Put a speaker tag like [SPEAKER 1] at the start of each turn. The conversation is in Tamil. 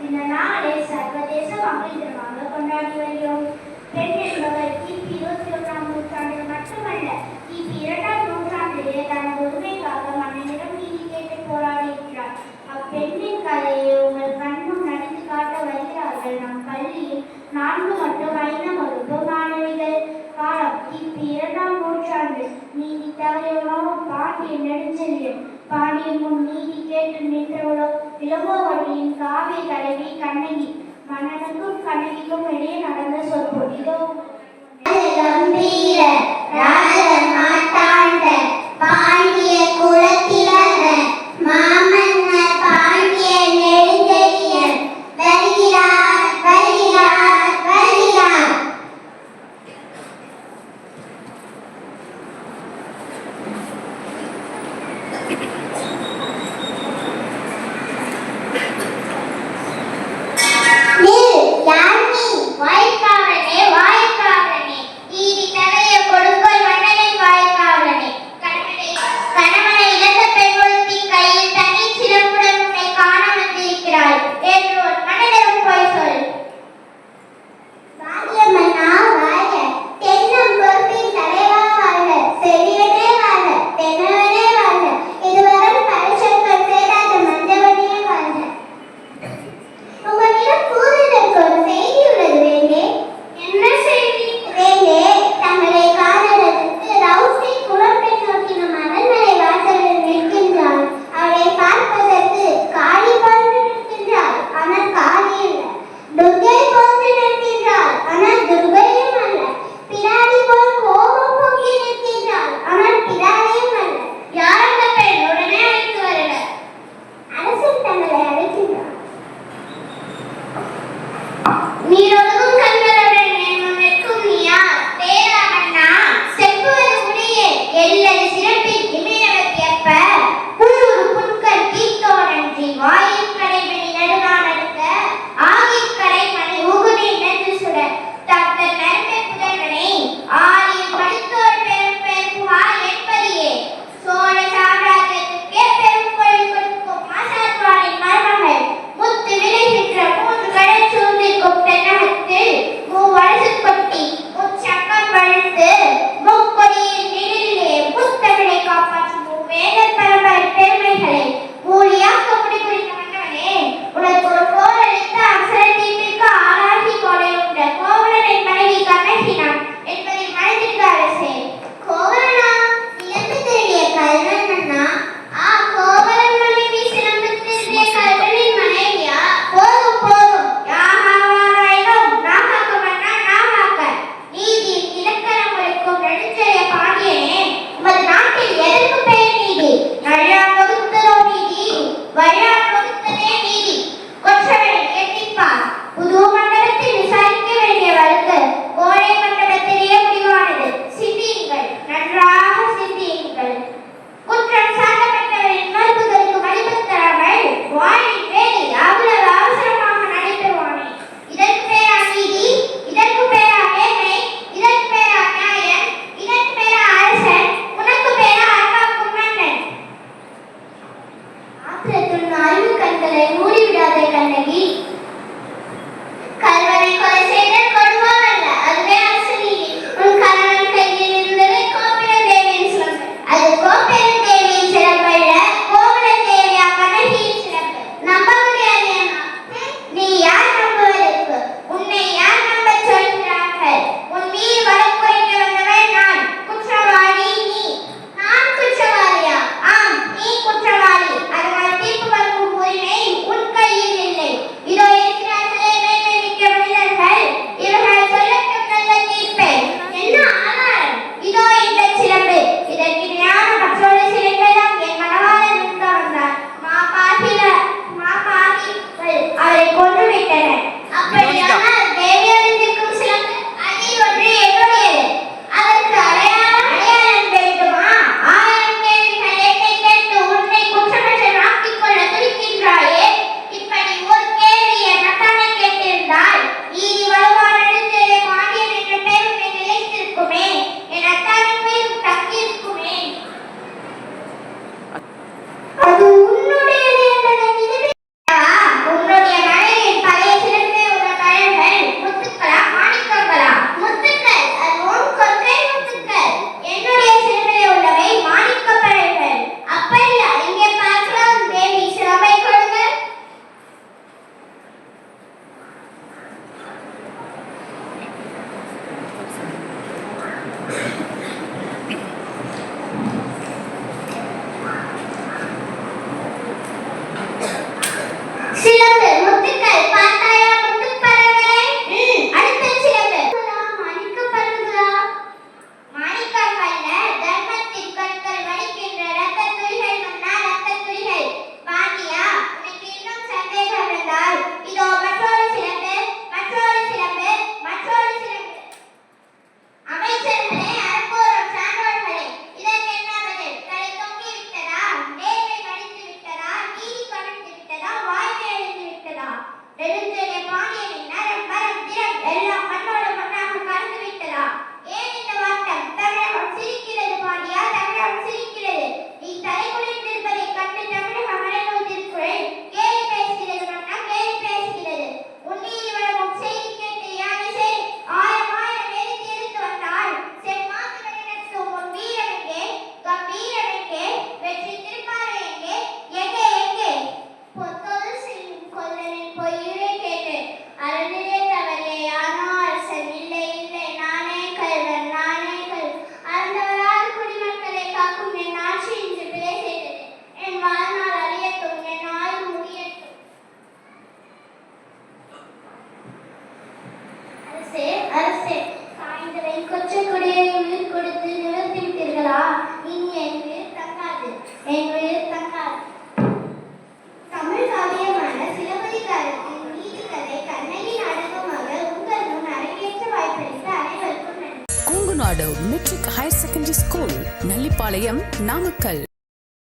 [SPEAKER 1] இந்த நாளை சர்வதேச மகளிர் தினமாக கொண்டாடி வருகிறோம். பெண் என்பவர் கிபி 21ஆம் நூற்றாண்டில் மட்டுமல்ல, கிபி 2ஆம் நூற்றாண்டிலே தனது உரிமைக்காக மன்னனிடம் நீதி கேட்டு போராடியிருக்கிறார். அப்பெண்ணின் கதையை உங்கள் கண்முன் நடித்து காட்ட வருகிறார்கள் நம் பள்ளியில் 4 மற்றும் 5ஆம் வகுப்பு மாணவிகள். காலம் கிபி 2ஆம் நூற்றாண்டு. நீதி தவறியவனோ பாண்டியன் நெடுஞ்செழியன். பாண்டியன் முன் நீதி கேட்டு நின்றவளோ இளங்கோவடியின் காவிய தலைவி கண்ணகி. மன்னனுக்கும் கண்ணகிக்கும் இடையே நடந்த சொற்பு இதோ.
[SPEAKER 2] கம்பீர ராஜ மாட்டாண்ட பாண்டிய குலத்திலவன் மாமன்னர் பாண்டிய நெடுஞ்செழியன் வருகிறார் வருகிறார் வருகிறார்.
[SPEAKER 1] அரசே, சாய்ந்தரை கொச்சைக்குடியை உயிர் கொடுத்து நிறுத்தி விட்டீர்களா? இனி என் உயிர் தங்காது, என் உயிர் தங்காது. தமிழ் காவியமான சிலப்பதிகாரத்தின் நீதிக்கதை கண்ணகி நாடகமாக உங்கள் முன் அரங்கேற்ற வாய்ப்பளித்த அனைவருக்கும் நன்றி.
[SPEAKER 3] Kongunadu matric higher secondary school, Nallipalayam, Namakkal.